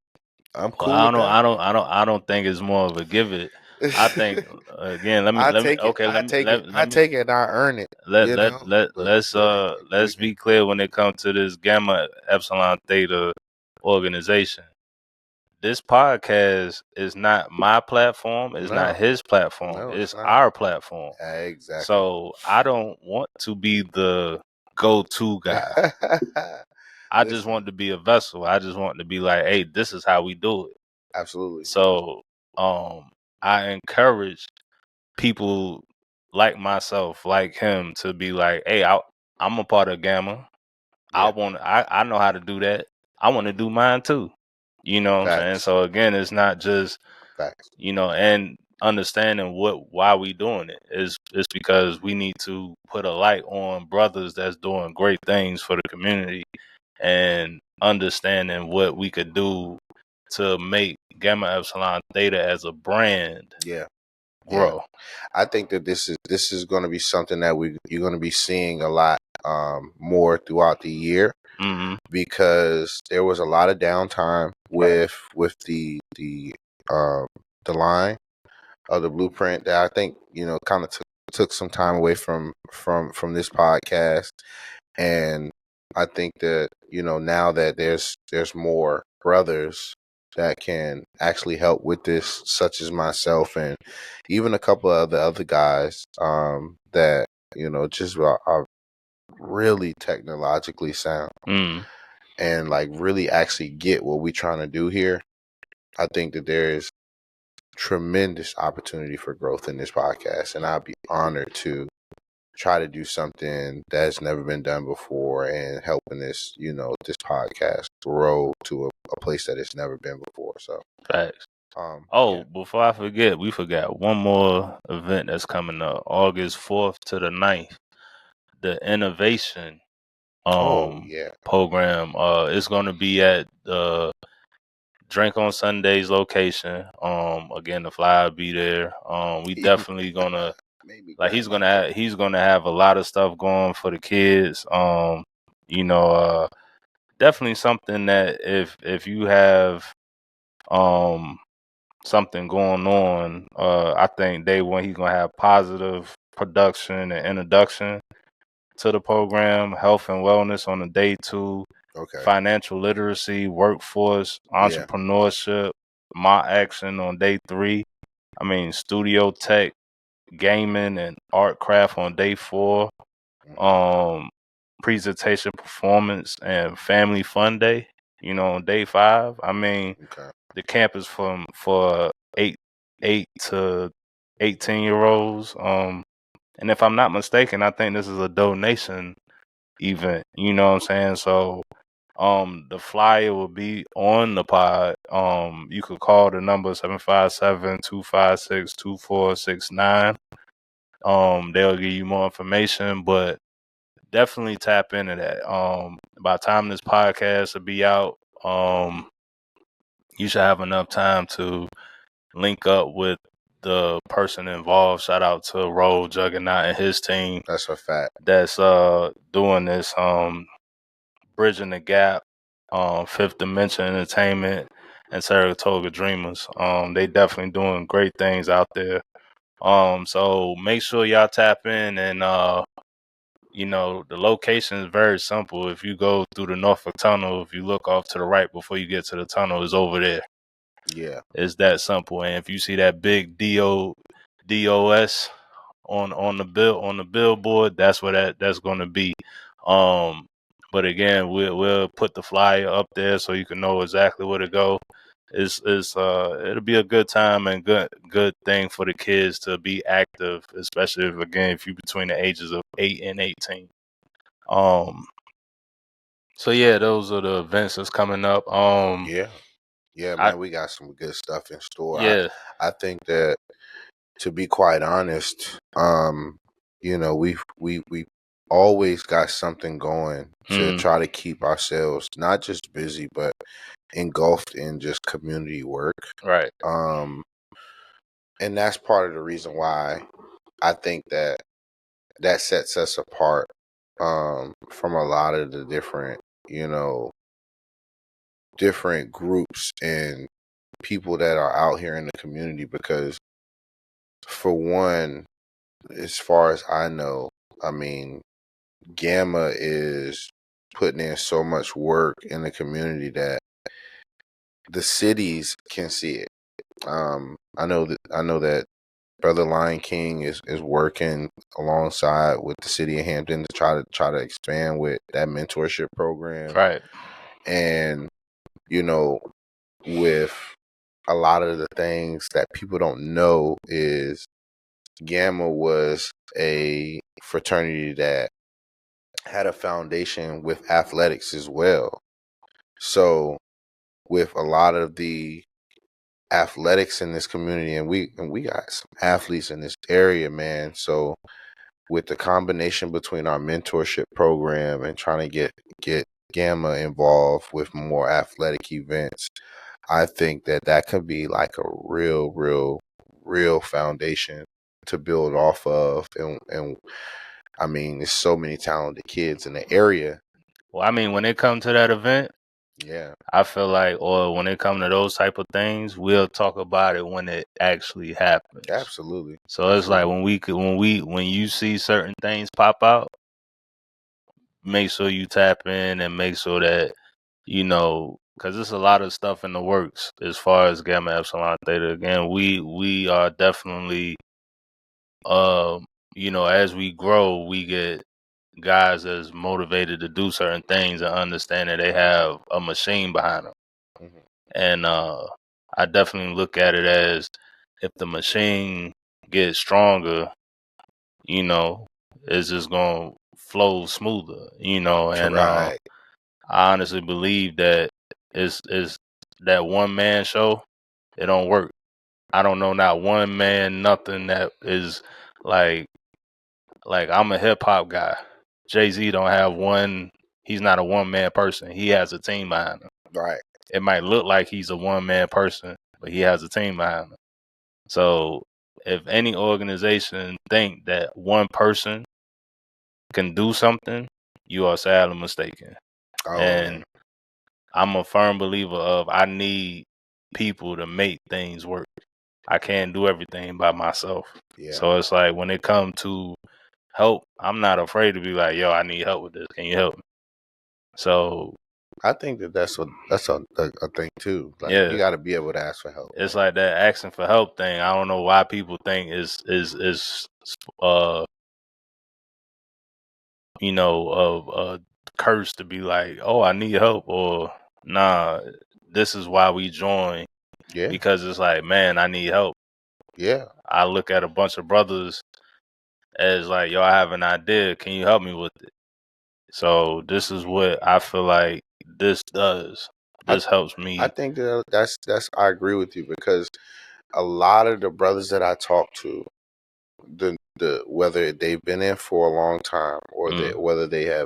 I'm cool. I don't think it's more of a give it. I think again. I take it and I earn it. Let's be clear when it comes to this Gamma Epsilon Theta organization. This podcast is not my platform. It's not his platform. It's our platform. Exactly. So I don't want to be the go-to guy. I just want to be a vessel. I just want to be like, hey, this is how we do it. Absolutely. So I encourage people like myself, like him, to be like, hey, I'm a part of Gamma. Yeah. I know how to do that. I want to do mine too. You know what I'm saying? So again, it's not just you know, and understanding why we doing it is because we need to put a light on brothers that's doing great things for the community and understanding what we could do to make Gamma Epsilon Theta as a brand grow. I think that this is going to be something that you're going to be seeing a lot more throughout the year, because there was a lot of downtime with the line. the blueprint that I think kind of took some time away from this podcast, and I think that now that there's more brothers that can actually help with this, such as myself and even a couple of the other guys that just are really technologically sound and like really actually get what we're trying to do here. I think that there is tremendous opportunity for growth in this podcast, and I'd be honored to try to do something that's never been done before and helping this this podcast grow to a place that it's never been before. So facts. Before I forget, we forgot one more event that's coming up, August 4th to the 9th, the innovation program. It's going to be at the Drink on Sundays location. Again, the flyer will be there. We definitely gonna he's gonna have a lot of stuff going for the kids. Definitely something that if you have something going on, I think day one he's gonna have positive production and introduction to the program, health and wellness on the day two, financial literacy, workforce, entrepreneurship, my action on day three. I mean, studio tech, gaming, and art craft on day four. Presentation, performance, and family fun day. On day five. I mean, the camp is for 8 to 18-year-olds. And if I'm not mistaken, I think this is a donation event. You know what I'm saying? So the flyer will be on the pod. You could call the number 757-256-2469. They'll give you more information, but definitely tap into that. By the time this podcast will be out, you should have enough time to link up with the person involved. Shout out to Roll Juggernaut and his team. That's a fact. That's doing this Bridging the Gap, Fifth Dimension Entertainment, and Saratoga Dreamers. They definitely doing great things out there. So make sure y'all tap in, and the location is very simple. If you go through the Norfolk Tunnel, if you look off to the right before you get to the tunnel, it's over there. Yeah, it's that simple. And if you see that big DOS on the billboard, that's what that's going to be. But again, we'll put the flyer up there so you can know exactly where to go. It'll be a good time and good thing for the kids to be active, especially if you're between the ages of 8 and 18. So yeah, those are the events that's coming up. Yeah, man, we got some good stuff in store. Yeah. I think that, to be quite honest, we always got something going to try to keep ourselves not just busy, but engulfed in just community work. Right. And that's part of the reason why I think that sets us apart from a lot of the different groups and people that are out here in the community, because for one, as far as I know, I mean, Gamma is putting in so much work in the community that the cities can see it. I know that Brother Lion King is working alongside with the city of Hampton to try to expand with that mentorship program. Right. And with a lot of the things that people don't know is Gamma was a fraternity that had a foundation with athletics as well. So with a lot of the athletics in this community, and we got some athletes in this area, man. So with the combination between our mentorship program and trying to get Gamma involved with more athletic events, I think that could be like a real foundation to build off of. And I mean, there's so many talented kids in the area. Well, I mean, when it comes to that event, Yeah. I feel like, or when it comes to those type of things, we'll talk about it when it actually happens. Absolutely. So it's like when you see certain things pop out, make sure you tap in and make sure that because there's a lot of stuff in the works as far as Gamma Epsilon Theta. Again, we are definitely as we grow, we get guys that's motivated to do certain things and understand that they have a machine behind them. Mm-hmm. And I definitely look at it as if the machine gets stronger, it's just gonna flow smoother, and Right. I honestly believe that it's that one man show, it don't work. I don't know not one man nothing that is like I'm a hip hop guy. Jay-Z don't have one. He's not a one man person. He has a team behind him. Right. It might look like he's a one man person, but he has a team behind him. So if any organization think that one person can do something, you are sadly mistaken. Oh And man. I'm a firm believer of I need people to make things work. I can't do everything by myself. Yeah. So it's like when it comes to help, I'm not afraid to be like, yo, I need help with this. Can you help me? So I think that's a thing too. Like you yeah, got to be able to ask for help. it's like that asking for help thing. I don't know why people think is uh a curse to be like, oh, I need help, or nah, this is why we join. Yeah. Because it's like, man, I need help. Yeah. I look at a bunch of brothers as like, yo, I have an idea. Can you help me with it? So this is what I feel like this does. This helps me. I think that's I agree with you, because a lot of the brothers that I talk to, the whether they've been in for a long time or whether they have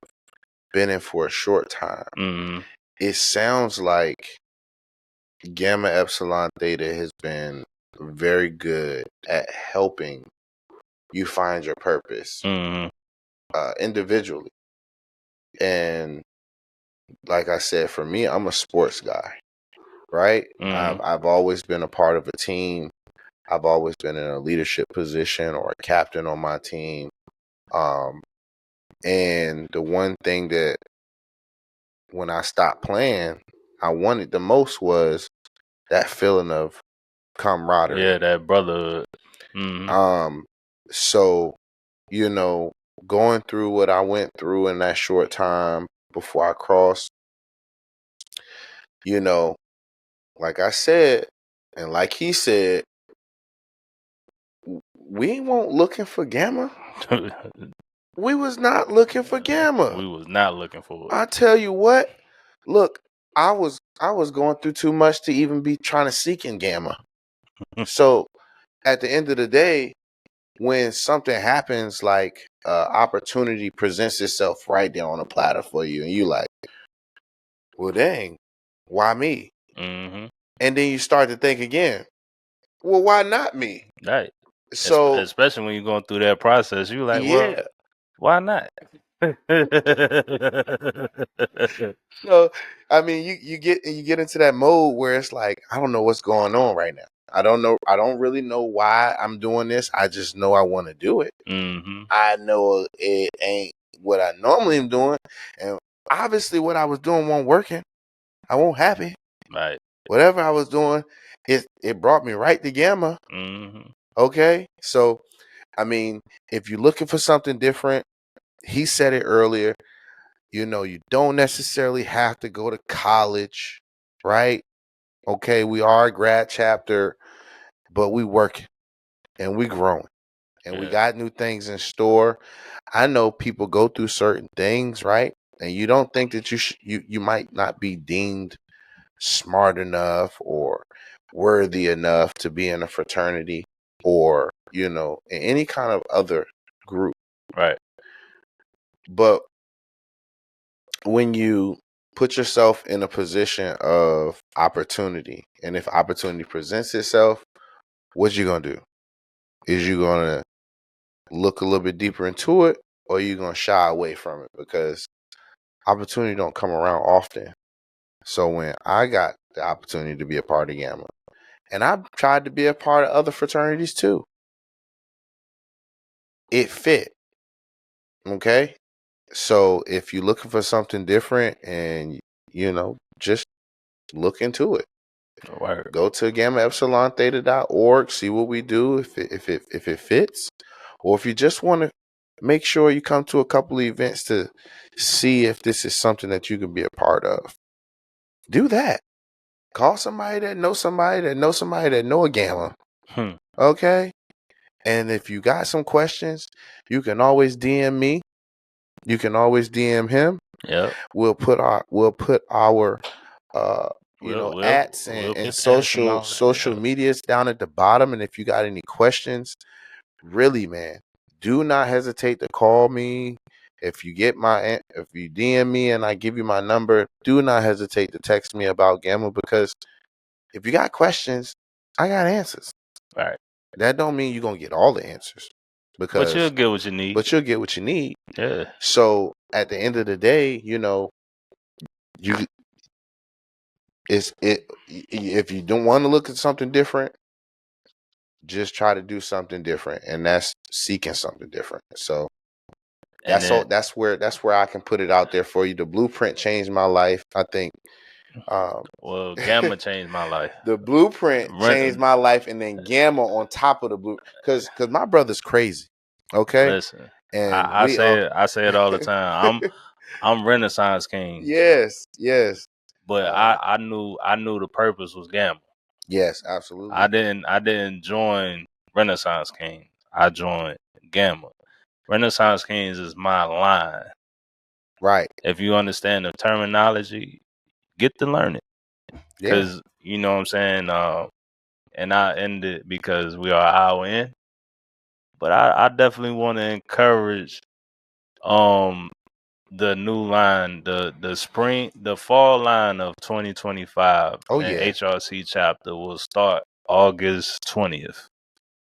been in for a short time, it sounds like Gamma Epsilon Theta has been very good at helping you find your purpose individually. And like I said, for me, I'm a sports guy, right? I've always been a part of a team. I've always been in a leadership position or a captain on my team. And the one thing that when I stopped playing, I wanted the most was that feeling of camaraderie. Yeah, that brotherhood. So, going through what I went through in that short time before I crossed, like I said, and like he said, we weren't looking for Gamma. We was not looking for Gamma. We was not looking for it. I tell you what, look, I was going through too much to even be trying to seek in Gamma. So at the end of the day, when something happens, like opportunity presents itself right there on a platter for you, and you like, well, dang, why me? And then you start to think again, well, why not me? Right. So especially when you're going through that process, you're like, well, why not? So I mean, you get into that mode where it's like, I don't know what's going on right now. I don't really know why I'm doing this. I just know I want to do it. I know it ain't what I normally am doing, and obviously what I was doing wasn't working. I wasn't happy. Right. Whatever I was doing, it brought me right to Gamma. Okay, so I mean, if you're looking for something different, he said it earlier. You don't necessarily have to go to college, right? Okay, we are a grad chapter, but we working and we growing and we got new things in store. I know people go through certain things, right? And you don't think that you might not be deemed smart enough or worthy enough to be in a fraternity or, in any kind of other group. Right. But when you put yourself in a position of opportunity, and if opportunity presents itself, what you gonna do? Is you gonna look a little bit deeper into it, or you gonna shy away from it? Because opportunity don't come around often. So when I got the opportunity to be a part of Gamma, and I tried to be a part of other fraternities too, it fit. Okay? So if you're looking for something different and, just look into it. Word. Go to gammaepsilontheta.org, see what we do, if it fits. Or if you just want to make sure you come to a couple of events to see if this is something that you can be a part of, do that. Call somebody that knows somebody that knows somebody that know a Gamma. Okay? And if you got some questions, you can always DM me. You can always DM him. Yep. We'll put our ats and social medias down at the bottom. And if you got any questions, really, man, do not hesitate to call me. If you DM me and I give you my number, do not hesitate to text me about Gamma, because if you got questions, I got answers. Right. That don't mean you're gonna get all the answers, but you'll get what you need. Yeah. So at the end of the day, if you don't want to look at something different, just try to do something different, and that's seeking something different. So that's where I can put it out there for you. The blueprint changed my life, I think. Well, Gamma changed my life. The blueprint changed my life, and then Gamma on top of the blue, because my brother's crazy. Okay, listen, and I say it all the time. I'm Renaissance King. Yes. But I knew the purpose was Gamma. Yes, absolutely. I didn't join Renaissance Kings. I joined Gamma. Renaissance Kings is my line. Right. If you understand the terminology, get to learn it. Because you know what I'm saying. And I end it because we are an hour in. But I definitely want to encourage the new line, the fall line of 2025. Oh, and yeah. HRC chapter will start August 20th.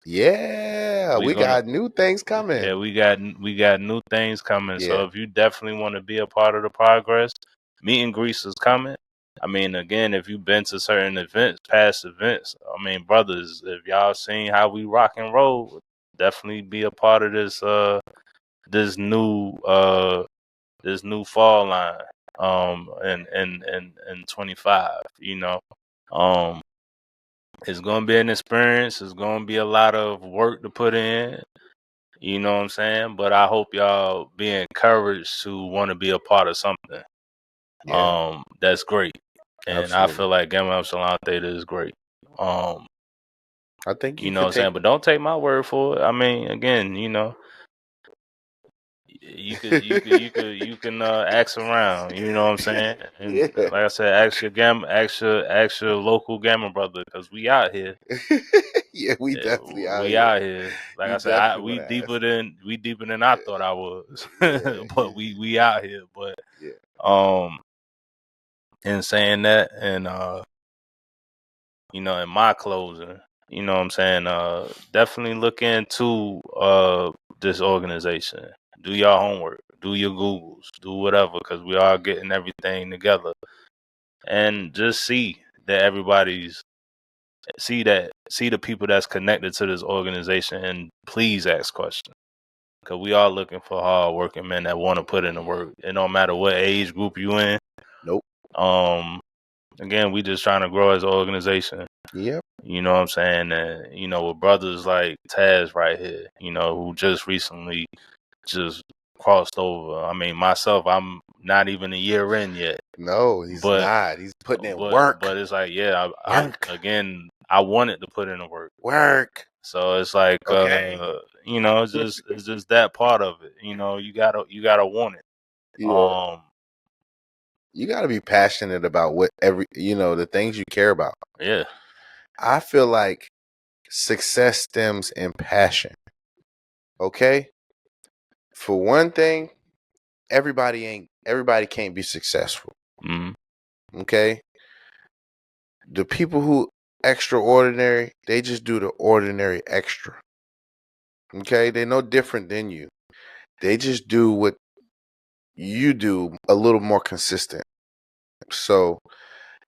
Yeah, we got new things coming. Yeah, we got new things coming. Yeah. So if you definitely want to be a part of the progress, meet and greets is coming. I mean, again, if you've been to certain events, past events, I mean, brothers, if y'all seen how we rock and roll, definitely be a part of this new fall line in 25. It's gonna be an experience. It's gonna be a lot of work to put in. You know what I'm saying? But I hope y'all be encouraged to want to be a part of something. Yeah. That's great. And absolutely. I feel like Gamma Epsilon Theta is great. I think you know what I'm saying, but don't take my word for it. I mean, again, you can ask around. You know what I'm saying? And like I said, ask your local Gamma brother, because we out here. Yeah, we definitely out we here. out here. Like I said, we deeper than I thought I was. But we out here. But in saying that, and in my closing, you know what I'm saying, definitely look into this organization. Do your homework, do your Googles, do whatever, because we are getting everything together. And just see that see the people that's connected to this organization, and please ask questions. Because we are looking for hard working men that want to put in the work. It don't matter what age group you in. Nope. Again, we just trying to grow as an organization. Yep. You know what I'm saying? And, with brothers like Chaz right here, who just recently just crossed over. I mean, myself, I'm not even a year in yet. No, he's not. He's putting in work. But it's like, yeah, I wanted to put in the work. Work. So it's like, it's just that part of it. You gotta want it. Yeah. You gotta be passionate about the things you care about. Yeah. I feel like success stems in passion. Okay? For one thing, everybody can't be successful. Mm-hmm. Okay? The people who extraordinary, they just do the ordinary extra. Okay? They're no different than you. They just do what you do a little more consistent. So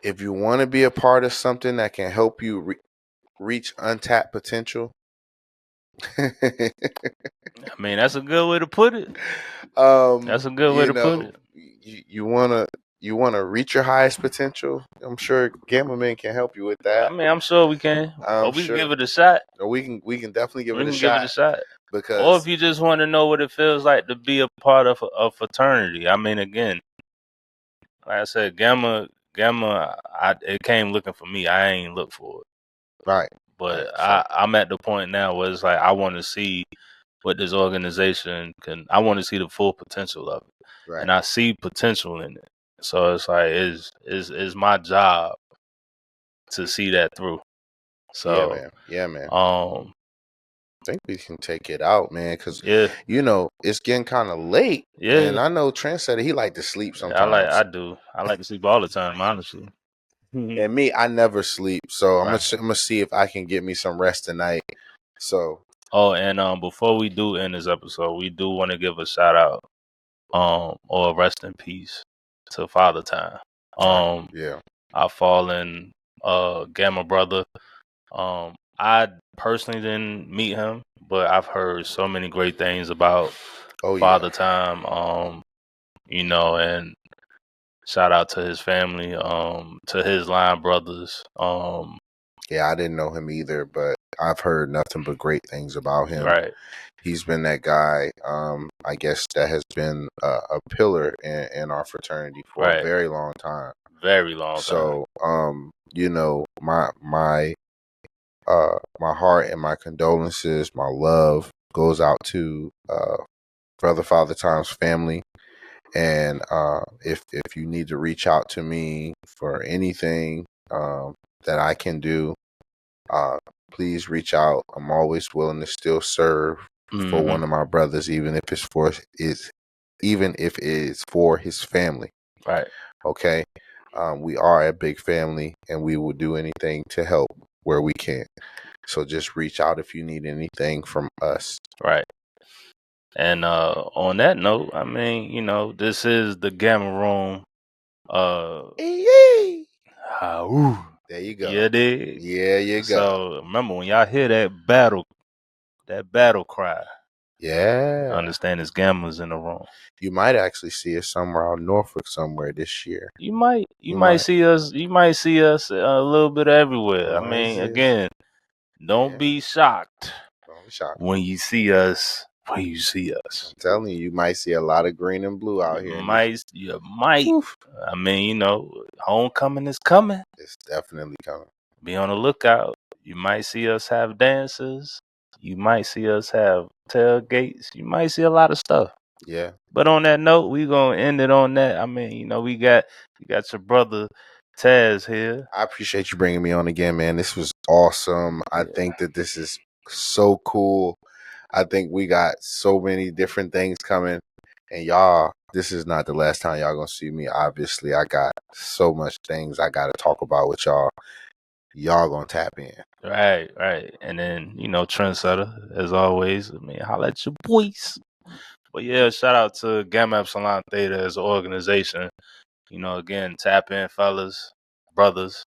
If you want to be a part of something that can help you reach untapped potential, I mean, that's a good way to put it. That's a good way to put it. You wanna reach your highest potential. I'm sure Gamma Men can help you with that. I mean, I'm sure we can. Or we can give it a shot. Or we can definitely give it a shot. Give it a shot. Because, or if you just want to know what it feels like to be a part of a fraternity. I mean, again, like I said, Gamma, it came looking for me. I ain't look for it. Right. But I'm at the point now where it's like I want to see what this organization can. I want to see the full potential of it, right. And I see potential in it. So it's like it's my job to see that through. So yeah, man. I think we can take it out, man, because it's getting kind of late. Yeah, and I know Trendsetter, he like to sleep sometimes. I do. I like to sleep all the time, honestly. And me, I never sleep, so I'm gonna see if I can get me some rest tonight. So, and before we do end this episode, we do want to give a shout out, or rest in peace to Father Time. Our fallen Gamma brother. I personally didn't meet him, but I've heard so many great things about Father Time. And shout out to his family, to his line brothers. Yeah, I didn't know him either, but I've heard nothing but great things about him. Right. He's been that guy, I guess, that has been a pillar in our fraternity for a very long time. Very long time. So, my heart and my condolences, my love goes out to Brother Father Time's family. And if you need to reach out to me for anything that I can do, please reach out. I'm always willing to still serve for one of my brothers, even if it's for his family. Right. Okay. We are a big family, and we will do anything to help where we can. So just reach out if you need anything from us. Right. And on that note, I mean, this is the Gamma Room. There you go. Yeah, dig. Yeah, you go. So remember, when y'all hear that battle cry, understand it's Gammas in the room. You might actually see us somewhere out Norfolk somewhere this year. You might see us. You might see us a little bit everywhere. I mean, again, don't be shocked. Don't be shocked when you see us. When you see us, I'm telling you might see a lot of green and blue out here. You might. Oof. I mean, homecoming is coming. It's definitely coming. Be on the lookout. You might see us have dances. You might see us have tailgates. You might see a lot of stuff. Yeah. But on that note, we gonna end it on that. I mean, we got your brother Chaz here. I appreciate you bringing me on again, man. This was awesome. I think that this is so cool. I think we got so many different things coming. And y'all, this is not the last time y'all gonna see me. Obviously, I got so much things I gotta talk about with y'all. Y'all gonna tap in. Right. And then, Trendsetter, as always. I mean, holla at your boys. But yeah, shout out to Gamma Epsilon Theta as an organization. Again, tap in, fellas, brothers.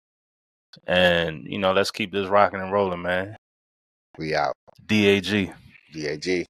And, let's keep this rocking and rolling, man. We out. DAG. DAG.